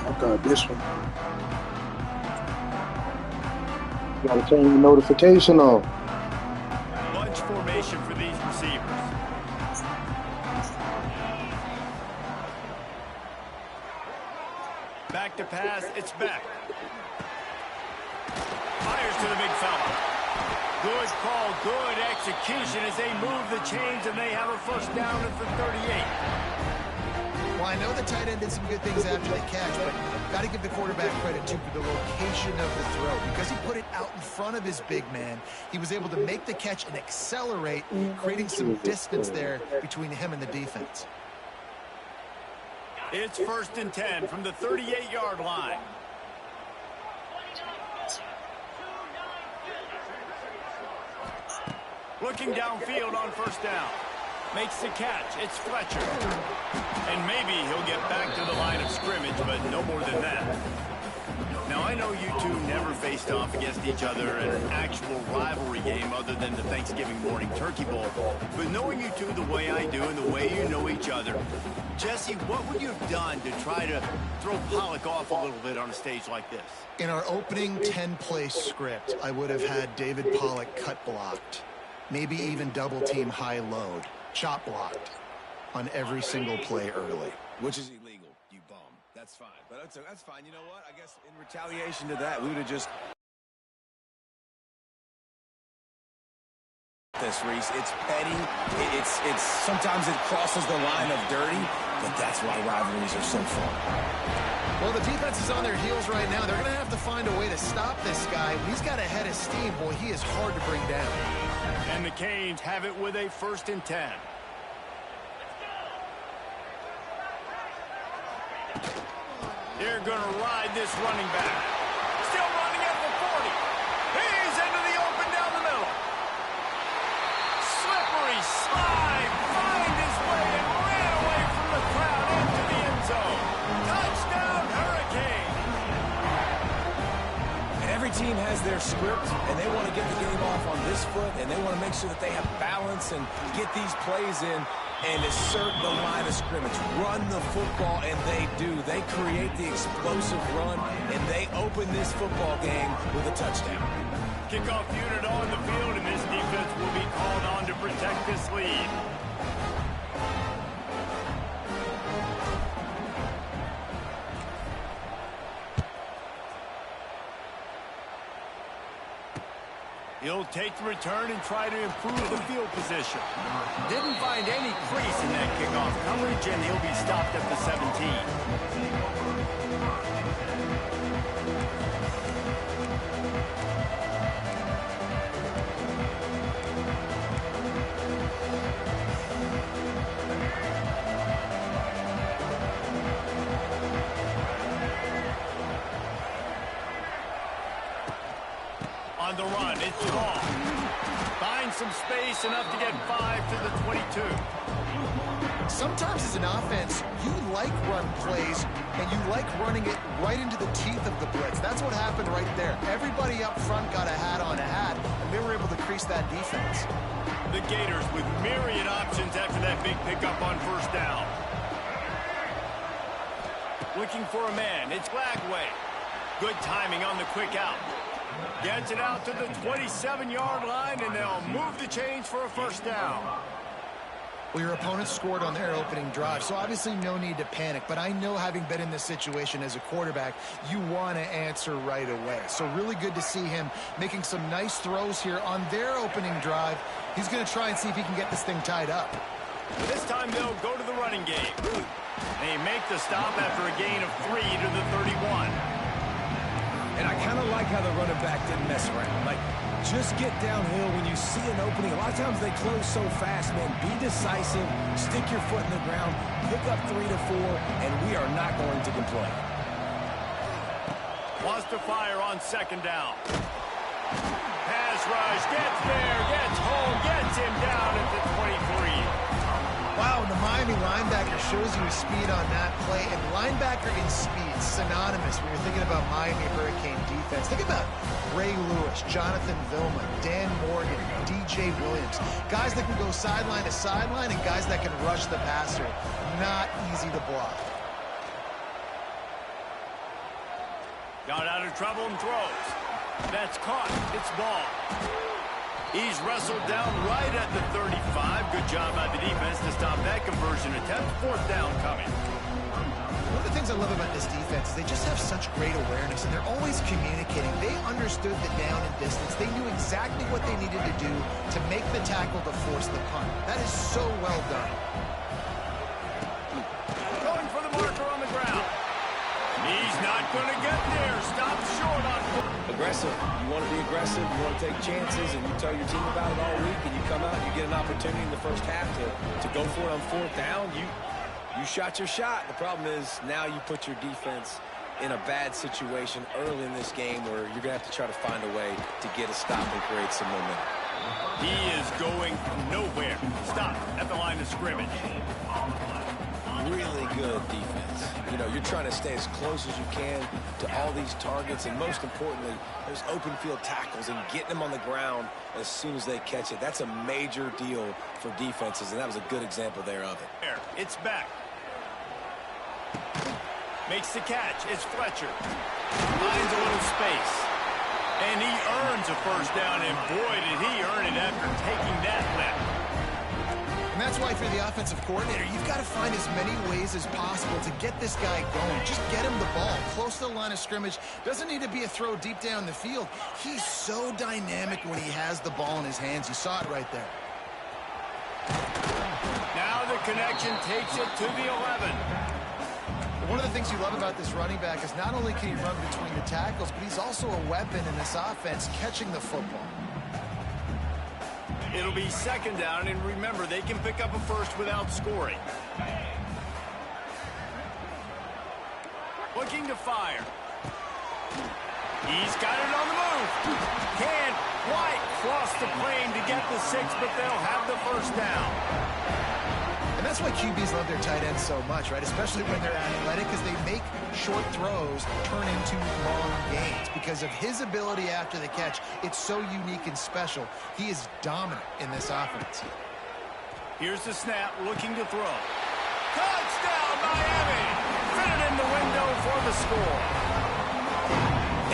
I got this one. Gotta turn the notification on. Bunch formation for these receivers. Back to pass, it's back. Fires to the big fella. Good call, good execution as they move the chains and they have a first down at the 38. Well, I know the tight end did some good things after the catch, but got to give the quarterback credit, too, for the location of the throw. Because he put it out in front of his big man, he was able to make the catch and accelerate, creating some distance there between him and the defense. It's 1st and 10 from the 38-yard line. Looking downfield on first down. Makes the catch. It's Fletcher. And maybe he'll get back to the line of scrimmage, but no more than that. Now, I know you two never faced off against each other in an actual rivalry game other than the Thanksgiving morning Turkey Bowl. But knowing you two the way I do and the way you know each other, Jesse, what would you have done to try to throw Pollock off a little bit on a stage like this? In our opening 10-play script, I would have had David Pollock cut blocked. Maybe even double-team high load. Chop blocked on every single play early. Which is illegal, you bum. That's fine. But that's fine. You know what? I guess in retaliation to that, we would have just... This, Reese. It's petty. It's sometimes it crosses the line of dirty, but that's why rivalries are so fun. Well, the defense is on their heels right now. They're going to have to find a way to stop this guy. When he's got a head of steam, boy, he is hard to bring down. And the Canes have it with a 1st and 10. They're going to ride this running back. Still running at the 40. He's into the open down the middle. Slippery slide. Find his way and ran away from the crowd into the end zone. Touchdown, Hurricane. And every team has their script, and they want to get the game off on this foot, and they want to make sure that they have balance and get these plays in and assert the line of scrimmage. Run the football, and they do. They create the explosive run, and they open this football game with a touchdown. Kickoff unit on the field, and this defense will be called on to protect this lead. He'll take the return and try to improve the field position. Didn't find any crease in that kickoff coverage, and he'll be stopped at the 17. On the run, it's long. Finds some space, enough to get 5 to the 22. Sometimes as an offense, you like run plays, and you like running it right into the teeth of the blitz. That's what happened right there. Everybody up front got a hat on a hat, and they were able to crease that defense. The Gators with myriad options after that big pickup on first down. Looking for a man, it's Lagway. Good timing on the quick out. Gets it out to the 27-yard line, and they'll move the chains for a first down. Well, your opponent scored on their opening drive, so obviously no need to panic. But I know, having been in this situation as a quarterback, you want to answer right away. So really good to see him making some nice throws here on their opening drive. He's going to try and see if he can get this thing tied up. This time they'll go to the running game. They make the stop after a gain of 3 to the 31. And I kind of like how the running back didn't mess around. Like, just get downhill when you see an opening. A lot of times they close so fast, man. Be decisive, stick your foot in the ground, pick up 3 to 4, and we are not going to complain. Wants to fire on second down. Pass rush, gets there, gets home, gets him down at the 23. Wow, the Miami linebacker shows you his speed on that play. And linebacker in speed, synonymous when you're thinking about Miami Hurricane defense. Think about Ray Lewis, Jonathan Vilma, Dan Morgan, DJ Williams. Guys that can go sideline to sideline and guys that can rush the passer. Not easy to block. Got out of trouble and throws. That's caught. It's ball. He's wrestled down right at the 35. Good job by the defense to stop that conversion attempt. Fourth down coming. One of the things I love about this defense is they just have such great awareness, and they're always communicating. They understood the down and distance. They knew exactly what they needed to do to make the tackle to force the punt. That is so well done. Going for the marker on the ground. He's not going to get there. Stop short on. Aggressive. You want to be aggressive. You want to take chances, and you tell your team about it all week, and you come out and you get an opportunity in the first half to go for it on fourth down. You shot your shot. The problem is now you put your defense in a bad situation early in this game where you're going to have to try to find a way to get a stop and create some momentum. He is going nowhere. Stop at the line of scrimmage. Really good defense. You know, you're trying to stay as close as you can to all these targets, and most importantly, those open field tackles and getting them on the ground as soon as they catch it. That's a major deal for defenses, and that was a good example there of it. It's back. Makes the catch. It's Fletcher. Finds a little space. And he earns a first down, and boy, did he earn it after taking that lift. And that's why for the offensive coordinator, you've got to find as many ways as possible to get this guy going. Just get him the ball close to the line of scrimmage. Doesn't need to be a throw deep down the field. He's so dynamic when he has the ball in his hands. You saw it right there. Now the connection takes it to the 11. One of the things you love about this running back is not only can he run between the tackles, but he's also a weapon in this offense catching the football. It'll be second down, and remember, they can pick up a first without scoring. Looking to fire. He's got it on the move. Can't quite cross the plane to get the 6, but they'll have the first down. And that's why QBs love their tight ends so much, right? Especially when they're athletic, because they make short throws turn into long gains. Because of his ability after the catch, it's so unique and special. He is dominant in this offense. Here's the snap, looking to throw. Touchdown, Miami! Fit it in the window for the score.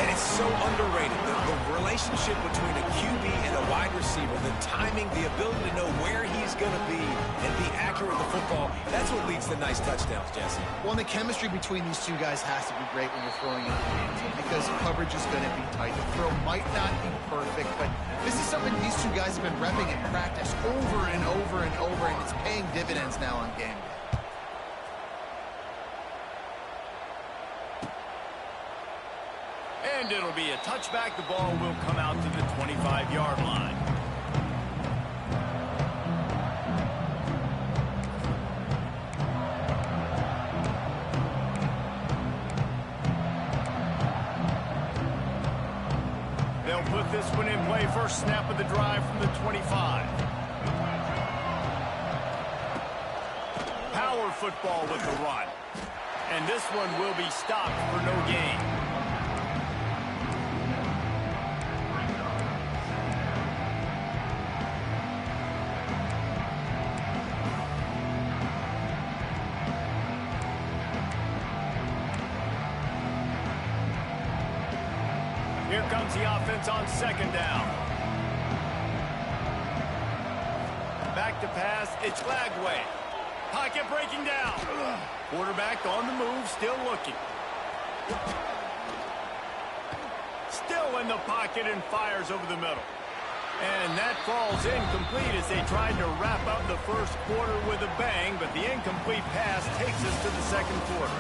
And it's so underrated. The relationship between a QB and a wide receiver, the timing, the ability to know where he's going to be and be accurate with the football, that's what leads to nice touchdowns, Jesse. Well, and the chemistry between these two guys has to be great when you're throwing in games because coverage is going to be tight. The throw might not be perfect, but this is something these two guys have been repping in practice over and over and over, and it's paying dividends now on game day. And it'll be a touchback. The ball will come out to the 25-yard line. They'll put this one in play. First snap of the drive from the 25. Power football with the run. And this one will be stopped for no gain. Here comes the offense on second down. Back to pass. It's Lagway. Pocket breaking down. Quarterback on the move, still looking. Still in the pocket and fires over the middle. And that falls incomplete as they tried to wrap up the first quarter with a bang, but the incomplete pass takes us to the second quarter.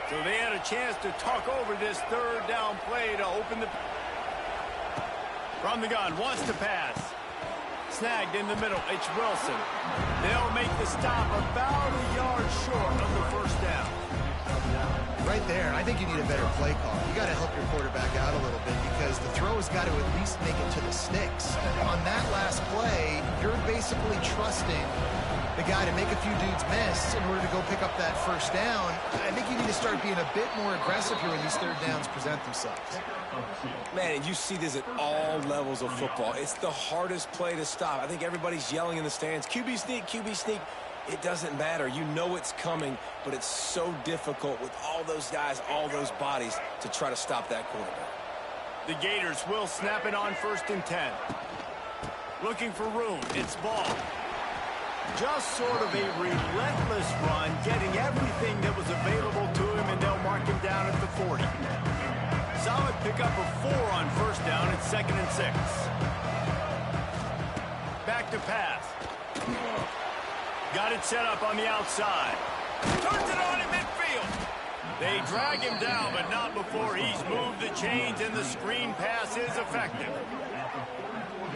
So they had a chance to talk over this third down play to open the... From the gun, wants to pass. Snagged in the middle, it's Wilson. They'll make the stop about a yard short of the first down. Right there, I think you need a better play call. You got to help your quarterback out a little bit because the throw has got to at least make it to the sticks. On that last play, you're basically trusting the guy to make a few dudes miss in order to go pick up that first down. I think you need to start being a bit more aggressive here when these third downs present themselves. Man, and you see this at all levels of football. It's the hardest play to stop. I think everybody's yelling in the stands, QB sneak, QB sneak. It doesn't matter. You know it's coming, but it's so difficult with all those guys, all those bodies to try to stop that quarterback. The Gators will snap it on 1st and 10. Looking for room. It's ball. Just sort of a relentless run, getting everything that was available to him, and they'll mark him down at the 40. Solid pickup of 4 on 1st down at 2nd and 6. Back to pass. Got it set up on the outside. Turns it on in midfield. They drag him down, but not before he's moved the chains, and the screen pass is effective.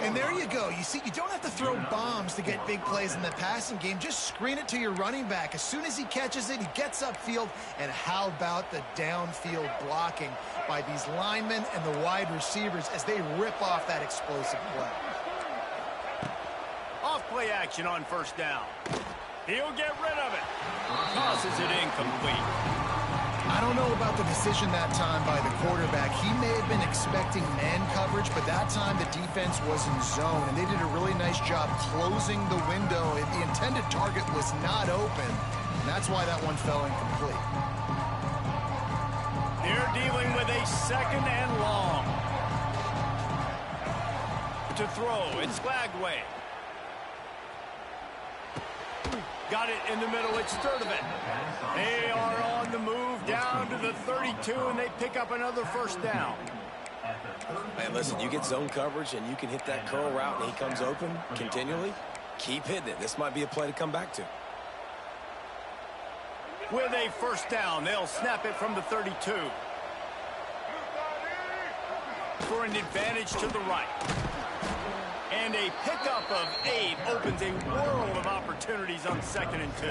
And there you go. You see, you don't have to throw bombs to get big plays in the passing game. Just screen it to your running back. As soon as he catches it, he gets upfield. And how about the downfield blocking by these linemen and the wide receivers as they rip off that explosive play. Off play action on 1st down. He'll get rid of it. Tosses it incomplete. I don't know about the decision that time by the quarterback. He may have been expecting man coverage, but that time the defense was in zone, and they did a really nice job closing the window. The intended target was not open, and that's why that one fell incomplete. They're dealing with a 2nd and long. To throw, it's Flagway. Got it in the middle, it's Sturdivant. They are on the move down to the 32, and they pick up another 1st down. Man, listen, you get zone coverage and you can hit that curl route and he comes open continually. Keep hitting it. This might be a play to come back to. With a 1st down, they'll snap it from the 32. For an advantage to the right. And a pickup of 8 opens a world of opportunities on 2nd and 2.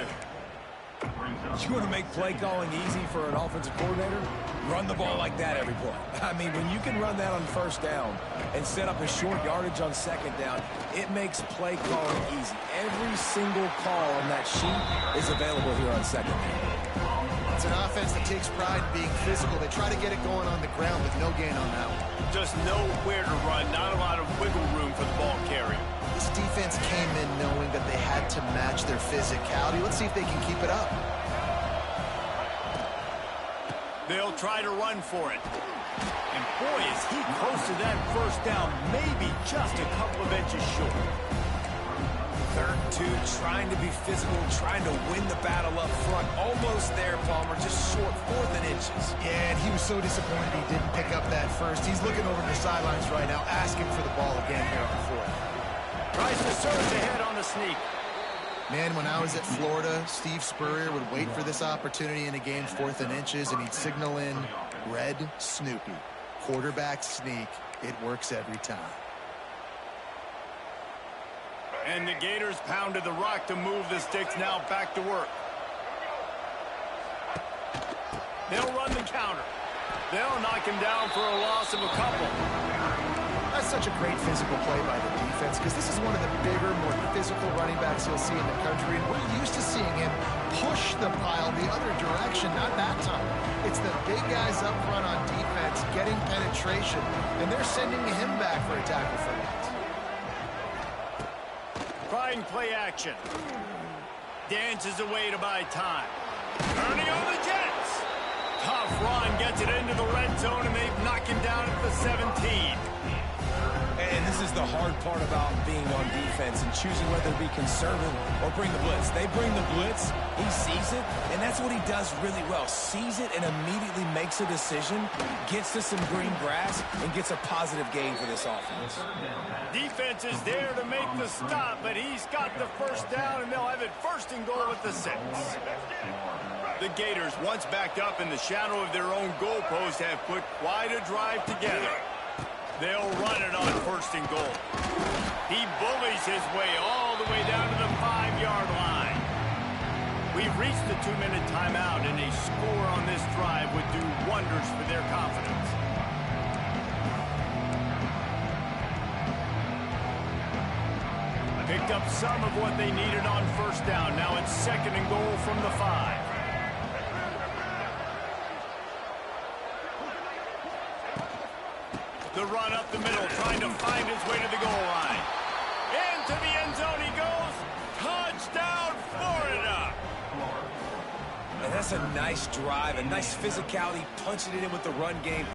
You want to make play calling easy for an offensive coordinator? Run the ball like that every play. I mean, when you can run that on 1st down and set up a short yardage on 2nd down, it makes play calling easy. Every single call on that sheet is available here on 2nd down. It's an offense that takes pride in being physical. They try to get it going on the ground with no gain on that one. Just nowhere to run, not a lot of wiggle room for the ball carrier. This defense came in knowing that they had to match their physicality. Let's see if they can keep it up. They'll try to run for it. And boy, is he close to that 1st down, maybe just a couple of inches short. 3rd and 2, trying to be physical, trying to win the battle up front. Almost there, Palmer, just short, 4th and inches. Yeah, and he was so disappointed he didn't pick up that first. He's looking over the sidelines right now, asking for the ball again here on 4th. Tries to surge ahead on the sneak. Man, when I was at Florida, Steve Spurrier would wait for this opportunity in a game, 4th and inches, and he'd signal in Red Snoopy. Quarterback sneak. It works every time. And the Gators pounded the rock to move the sticks, now back to work. They'll run the counter. They'll knock him down for a loss of a couple. That's such a great physical play by the defense because this is one of the bigger, more physical running backs you'll see in the country, and we're used to seeing him push the pile the other direction, not that time. It's the big guys up front on defense getting penetration, and they're sending him back for a tackle for that. Trying play action. Dances away to buy time. Turning on the Jets. Tough run gets it into the red zone, and they've knocked him down at the 17. And this is the hard part about being on defense and choosing whether to be conservative or bring the blitz. They bring the blitz, he sees it, and that's what he does really well. Sees it and immediately makes a decision, gets to some green grass, and gets a positive gain for this offense. Defense is there to make the stop, but he's got the 1st down, and they'll have it 1st and goal at the 6. The Gators, once backed up in the shadow of their own goalpost, have put quite a drive together. They'll run it on 1st and goal. He bullies his way all the way down to the 5-yard line. We've reached the 2-minute timeout, and a score on this drive would do wonders for their confidence. Picked up some of what they needed on first down. Now it's 2nd and goal from the 5. The run up the middle, trying to find his way to the goal line. Into the end zone he goes. Touchdown, Florida! And that's a nice drive, a nice physicality, punching it in with the run game.